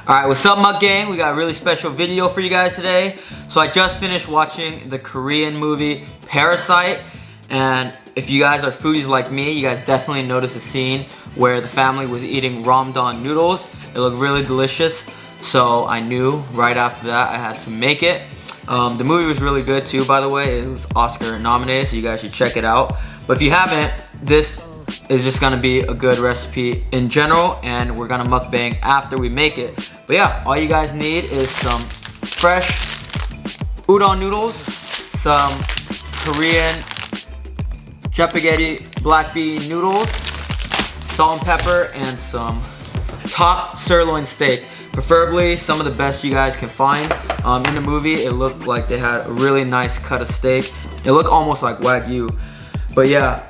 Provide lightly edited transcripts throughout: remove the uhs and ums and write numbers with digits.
Alright, what's up, MUKBANG? We got a really special video for you guys today. So I just finished watching the Korean movie Parasite, and if you guys are foodies like me, you guys definitely noticed the scene where the family was eating Ramdon noodles. It looked really delicious, so I knew right after that I had to make it. The movie was really good too, by the way. It was Oscar nominated, so you guys should check it out. But if you haven't, this is just gonna be a good recipe in general, and we're gonna mukbang after we make it. But yeah, all you guys need is some fresh udon noodles, some Korean Chapaghetti black bean noodles, salt and pepper, and some top sirloin steak. Preferably some of the best you guys can find. In the movie, it looked like they had a really nice cut of steak. It looked almost like Wagyu. But yeah,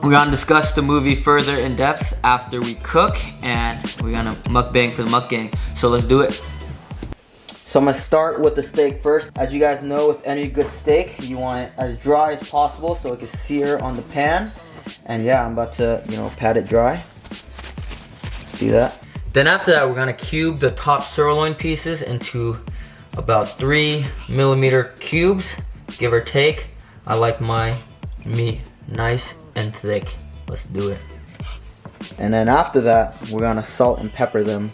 we're gonna discuss the movie further in depth after we cook, and we're gonna mukbang for the MUKBANG. So let's do it. So I'm gonna start with the steak first. As you guys know, with any good steak, you want it as dry as possible so it can sear on the pan. And yeah, I'm about to, pat it dry. See that? Then after that, we're gonna cube the top sirloin pieces into about 3mm cubes, give or take. I like my meat nice and thick. Let's do it. And then after that, we're gonna salt and pepper them.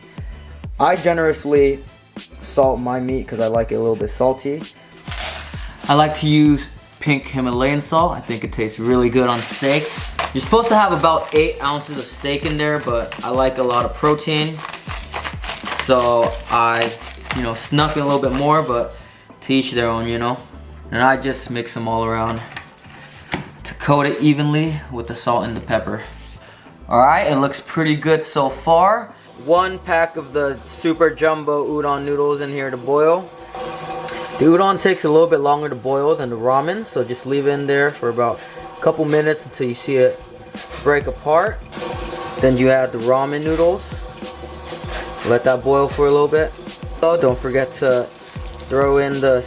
I generously salt my meat because I like it a little bit salty. I like to use pink Himalayan salt. I think it tastes really good on steak. You're supposed to have about 8 ounces of steak in there, but I like a lot of protein, so I snuck in a little bit more, but to each their own, and I just mix them all around to coat it evenly with the salt and the pepper. Alright, it looks pretty good so far. 1 pack of the super jumbo udon noodles in here to boil. The udon takes a little bit longer to boil than the ramen, so just leave it in there for about a couple minutes until you see it break apart. Then you add the ramen noodles. Let that boil for a little bit. So don't forget to throw in the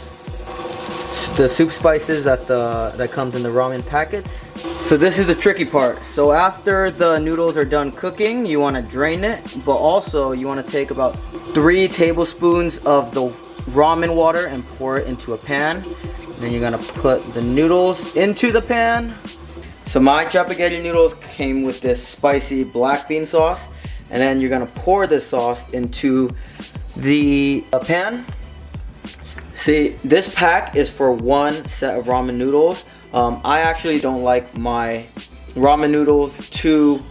soup spices that comes in the ramen packets. So this is the tricky part. So after the noodles are done cooking, you want to drain it, but also you want to take about 3 tablespoons of the ramen water and pour it into a pan. And then you're gonna put the noodles into the pan. So my Chapaghetti noodles came with this spicy black bean sauce, and then you're gonna pour this sauce into the pan. See, this pack is for 1 set of ramen noodles. I actually don't like my ramen noodles too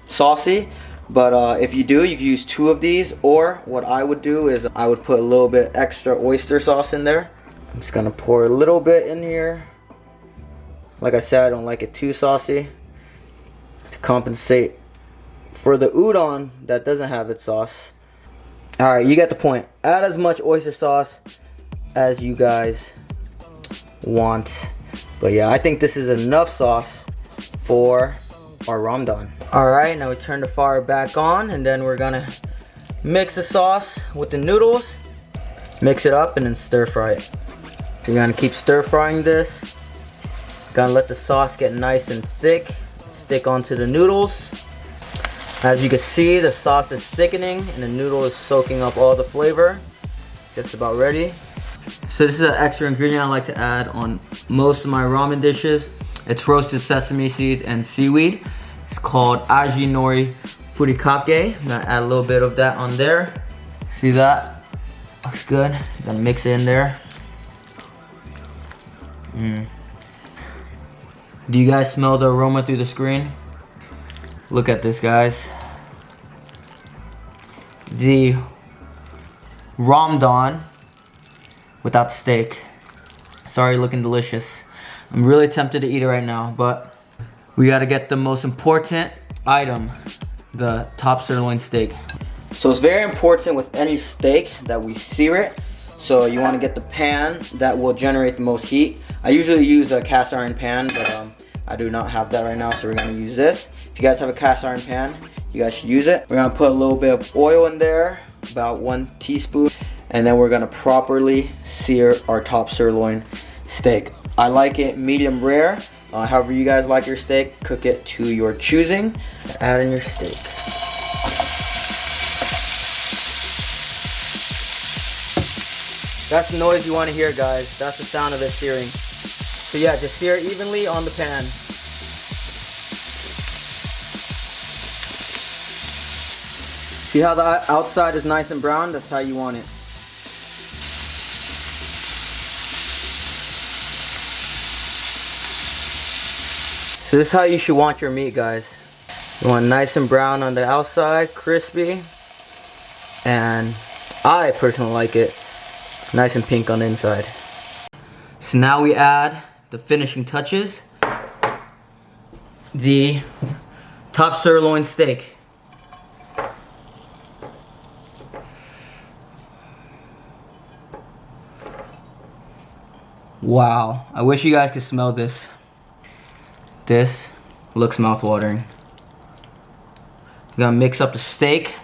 saucy, but if you do, you can use 2 of these, or what I would do is I would put a little bit extra oyster sauce in there. I'm just gonna pour a little bit in here. Like I said, I don't like it too saucy, to compensate for the udon that doesn't have its sauce. Alright, you get the point. Add as much oyster sauce as you guys want. But yeah, I think this is enough sauce for our Ramdon. Alright, now we turn the fire back on, and then we're gonna mix the sauce with the noodles. Mix it up and then stir fry it. So you're gonna keep stir frying this. Gonna let the sauce get nice and thick, stick onto the noodles. As you can see, the sauce is thickening and the noodle is soaking up all the flavor. Just about ready. So this is an extra ingredient I like to add on most of my ramen dishes. It's roasted sesame seeds and seaweed. It's called aji nori furikake. I'm gonna add a little bit of that on there. See that? Looks good. Gonna mix it in there. Do you guys smell the aroma through the screen? Look at this, guys. The Ramdon without steak. Sorry, looking delicious. I'm really tempted to eat it right now, but we gotta get the most important item, the top sirloin steak. So it's very important with any steak that we sear it. So you wanna get the pan that will generate the most heat. I usually use a cast iron pan, but I do not have that right now, so we're gonna use this. If you guys have a cast iron pan, you guys should use it. We're gonna put a little bit of oil in there, about 1 teaspoon, and then we're gonna properly sear our top sirloin steak. I like it medium rare, However you guys like your steak, cook it to your choosing. Add in your steak. That's the noise you want to hear, guys. That's the sound of it searing. So yeah, just sear it evenly on the pan. See how the outside is nice and brown? That's how you want it. So this is how you should want your meat, guys. You want nice and brown on the outside, crispy. And I personally like it nice and pink on the inside. So now we add the finishing touches. The top sirloin steak. Wow, I wish you guys could smell this. This looks mouth-watering. I'm gonna mix up the steak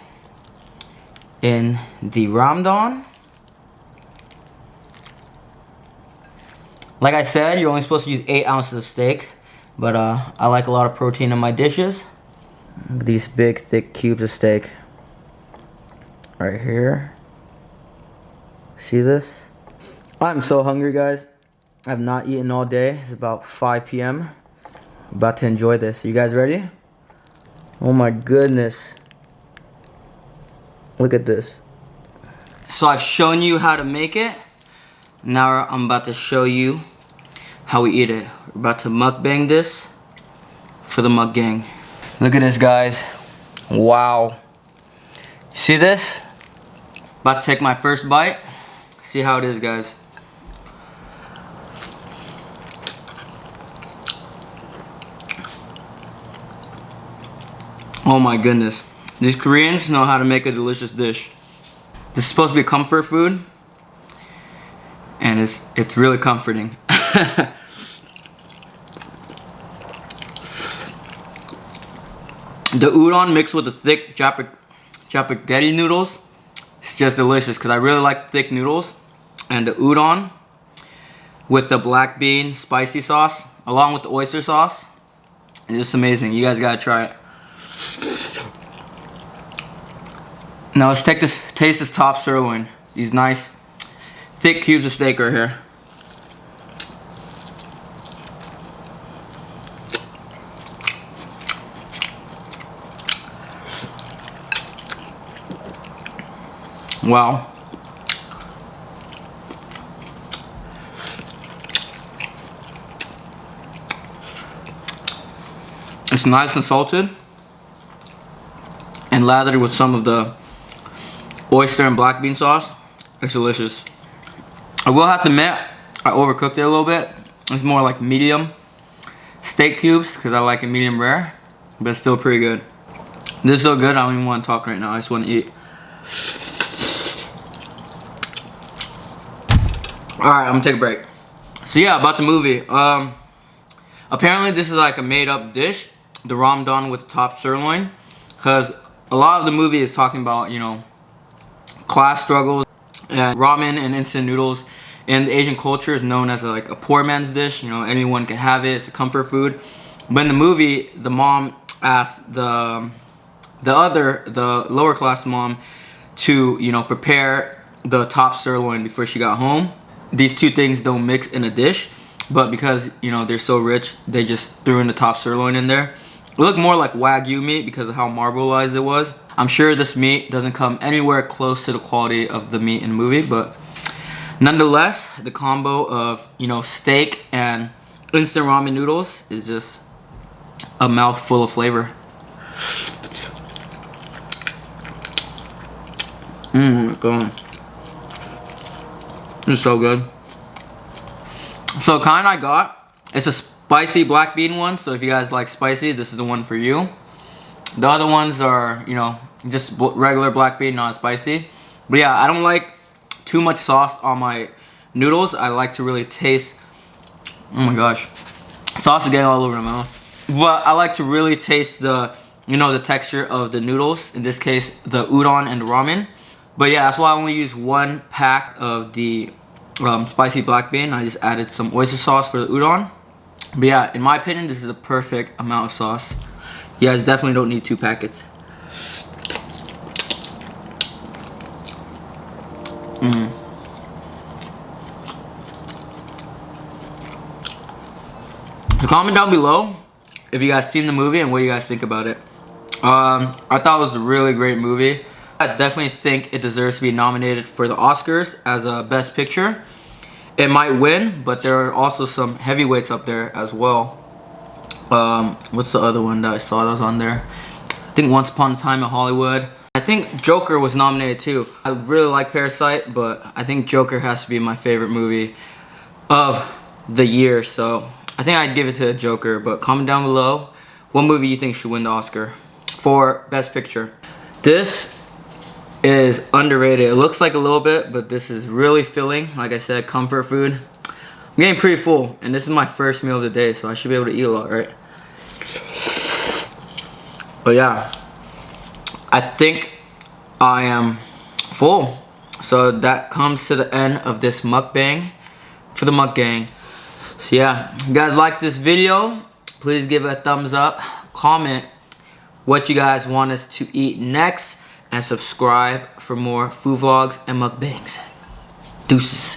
in the Ramdon. Like I said, you're only supposed to use 8 ounces of steak, but I like a lot of protein in my dishes. Look at these big, thick cubes of steak. Right here. See this? I'm so hungry, guys. I have not eaten all day. It's about 5 p.m. I'm about to enjoy this. Are you guys ready? Oh my goodness. Look at this. So I've shown you how to make it. Now I'm about to show you how we eat it. We're about to mukbang this for the mukbang. Look at this, guys. Wow. See this? About to take my first bite. See how it is, guys. Oh my goodness. These Koreans know how to make a delicious dish. This is supposed to be comfort food. And it's really comforting. The udon mixed with the thick Chapaghetti noodles. It's just delicious because I really like thick noodles. And the udon with the black bean spicy sauce along with the oyster sauce. It's just amazing. You guys gotta try it. Now let's taste this top sirloin. These nice thick cubes of steak right here. Wow. It's nice and salted and lathered with some of the oyster and black bean sauce. It's delicious. I will have to admit, I overcooked it a little bit. It's more like medium steak cubes because I like it medium rare, but it's still pretty good. This is so good, I don't even want to talk right now. I just want to eat. Alright, I'm gonna take a break. So yeah, about the movie. Apparently this is like a made up dish, the Ramdon with the top sirloin, because a lot of the movie is talking about, you know, class struggles, and ramen and instant noodles in the Asian culture is known as like a poor man's dish. You know, anyone can have it. It's a comfort food. But in the movie, the mom asked the lower class mom to, you know, prepare the top sirloin before she got home. These two things don't mix in a dish, but because, you know, they're so rich, they just threw in the top sirloin in there. It looked more like Wagyu meat because of how marbleized it was. I'm sure this meat doesn't come anywhere close to the quality of the meat in the movie, but nonetheless, the combo of, you know, steak and instant ramen noodles is just a mouthful of flavor. God. It's so good. So kind I got, it's a spicy black bean one, so if you guys like spicy, this is the one for you. The other ones are, you know, just regular black bean, not spicy. But yeah, I don't like too much sauce on my noodles. I like to really taste, oh my gosh, sauce is getting all over my mouth. But I like to really taste the, you know, the texture of the noodles. In this case, the udon and the ramen. But yeah, that's why I only use 1 pack of the spicy black bean. I just added some oyster sauce for the udon. But yeah, in my opinion, this is the perfect amount of sauce. You guys definitely don't need 2 packets. So comment down below if you guys seen the movie and what you guys think about it. I thought it was a really great movie. I definitely think it deserves to be nominated for the Oscars as a Best Picture. It might win, but there are also some heavyweights up there as well. What's the other one that I saw that was on there? I think Once Upon a Time in Hollywood. I think Joker was nominated too. I really like Parasite, but I think Joker has to be my favorite movie of the year. So I think I'd give it to Joker, but comment down below what movie you think should win the Oscar for Best Picture. This is underrated. It looks like a little bit, but this is really filling. Like I said, comfort food. I'm getting pretty full, and this is my first meal of the day, so I should be able to eat a lot, right? But yeah, I think I am full. So that comes to the end of this mukbang for the MUKBANG. So yeah, if you guys like this video, please give it a thumbs up. Comment what you guys want us to eat next, and subscribe for more food vlogs and mukbangs. Deuces.